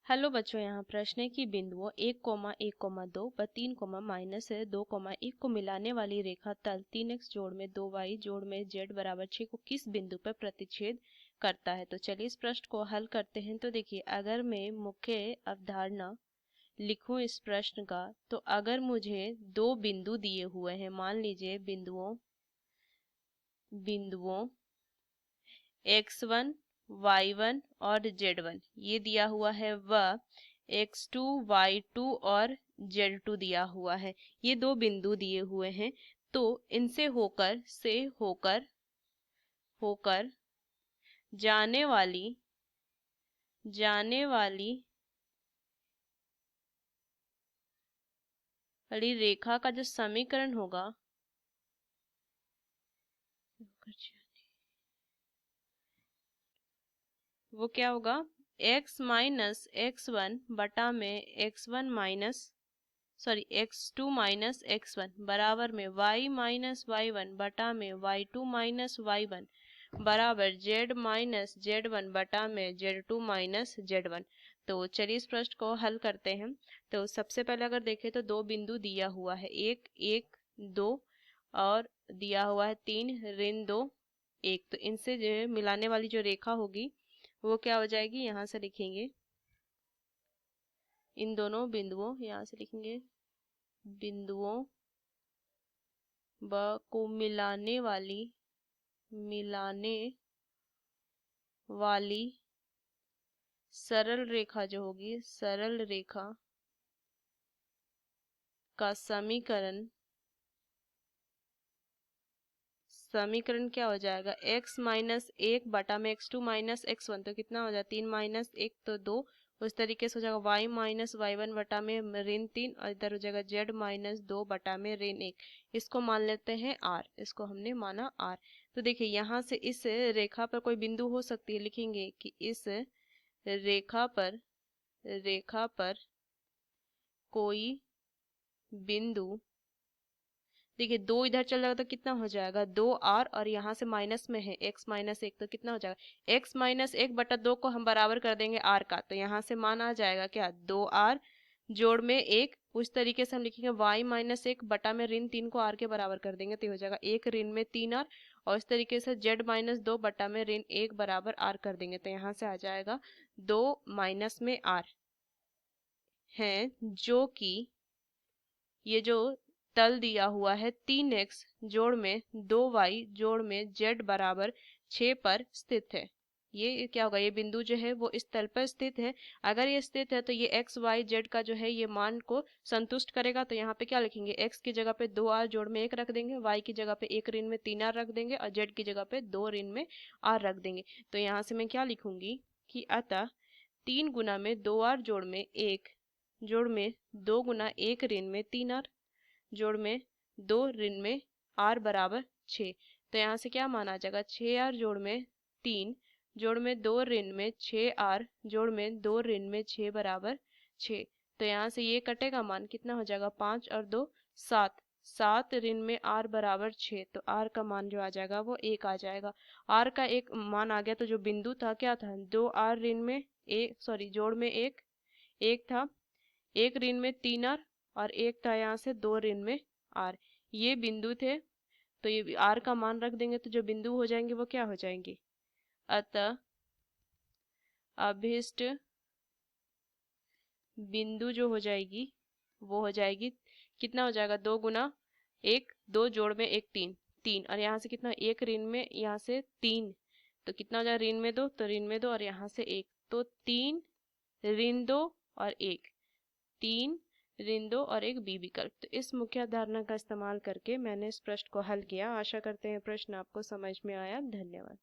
Hello बच्चों, यहाँ प्रश्न है कि बिंदुओं 1,1,2 व 3,-2,1 को मिलाने वाली रेखा तल 3x जोड़ में 2y जोड़ में z बराबर 6 को किस बिंदु पर प्रतिच्छेद करता है। तो चलिए इस प्रश्न को हल करते हैं। तो देखिए, अगर मैं मुख्य अवधारणा लिखूं इस प्रश्न का, तो अगर मुझे दो बिंदु दिए हुए हैं, मान लीजिए बिंदुओं x1 y1 और z1 ये दिया हुआ है, वह x2 y2 और z2 दिया हुआ है। ये दो बिंदु दिए हुए हैं। तो इनसे होकर जाने वाली रेखा का जो समीकरण होगा वो क्या होगा, x माइनस x1 बटा में x2 माइनस x1 बराबर में y माइनस y1 बटा में y2 माइनस y1 बराबर z माइनस z1 बटा में z2 माइनस z1। तो चलिए इस प्रश्न को हल करते हैं। तो सबसे पहले अगर देखें तो दो बिंदु दिया हुआ है, 1 1 2 और दिया हुआ है 3 ऋण 2 1। तो इनसे जो है मिलाने वाली जो रेखा होगी वो क्या हो जाएगी, यहाँ से लिखेंगे इन दोनों बिंदुओं, यहाँ से लिखेंगे बिंदुओं ब को मिलाने वाली सरल रेखा जो होगी, सरल रेखा का समीकरण क्या हो जाएगा, x माइनस 1 बटा में x2 माइनस x1। तो कितना हो जाएगा, 3 माइनस 1 तो 2। उस तरीके से हो जाएगा y माइनस y1 बटा में ऋण 3 और इधर हो जाएगा z माइनस 2 बटा में ऋण 1। इसको मान लेते हैं r, इसको हमने माना r। तो देखिए, यहाँ से इस रेखा पर कोई बिंदु हो सकती है, लिखेंगे कि इस रेखा पर कोई बिंदु, देखिए 2 इधर चल जाएगा तो कितना हो जाएगा 2r, और यहाँ से माइनस में है x माइनस 1 तो कितना हो जाएगा x माइनस 1 बटा 2 को हम बराबर कर देंगे r का। तो यहाँ से मान आ जाएगा क्या, 2r जोड़ में 1। उस तरीके से हम लिखेंगे y माइनस 1 बटा में ऋण 3 को r के बराबर कर देंगे तो हो जाएगा 1 ऋण में 3r। और इस तरीके से z माइनस 2 बटा में ऋण 1 बराबर r कर देंगे तो यहाँ से आ जाएगा 2 माइनस में r है, जो कि ये जो तल दिया हुआ है 3x जोड़ में 2y जोड़ में z बराबर 6 पर स्थित है। ये क्या होगा, ये बिंदु जो है वो इस तल पर स्थित है। अगर ये स्थित है तो ये x y z का जो है ये मान को संतुष्ट करेगा। तो यहाँ पे क्या लिखेंगे, x की जगह पे 2r जोड़ में 1 रख देंगे, y की जगह पे 1 ऋण में 3r रख देंगे और z की जगह पे 2 ऋण में r रख देंगे। तो यहाँ से मैं क्या लिखूंगी कि अतः 3 गुना में 2r जोड़ में 1 जोड़ में 2 गुना 1 ऋण में 3r जोड़ में 2 ऋण में r बराबर 6। तो यहाँ से क्या माना जाएगा, 6r जोड़ में 3 जोड़ में 2 ऋण में 6r जोड़ में 2 ऋण में 6 बराबर 6। तो यहाँ से ये कटेगा, मान कितना हो जाएगा, 5 और 2 7, 7 ऋण में r बराबर 6। तो r का मान जो आ जाएगा वो 1 आ जाएगा। r का एक मान आ गया। तो जो बिंदु था क्या था, 2r ऋण में जोड़ में 1 था, 1 ऋण में 3r और 1 था यहाँ से 2 ऋण में r। ये बिंदु थे। तो ये r का मान रख देंगे तो जो बिंदु हो जाएंगे वो क्या हो जाएंगे, अतः अभीष्ट बिंदु जो हो जाएगी वो हो जाएगी, कितना हो जाएगा, 2 गुना 1 2 जोड़ में 1 3 3 और यहाँ से कितना 1 ऋण में यहाँ से 3 तो कितना हो जाएगा, ऋण में 2 तो ऋण में 2 और यहाँ से 1 तो 3 ऋण 2 और 1 3 ऋण 2 और एक बी विकल्प। तो इस मुख्य अवधारणा का इस्तेमाल करके मैंने इस प्रश्न को हल किया। आशा करते हैं प्रश्न आपको समझ में आया। धन्यवाद।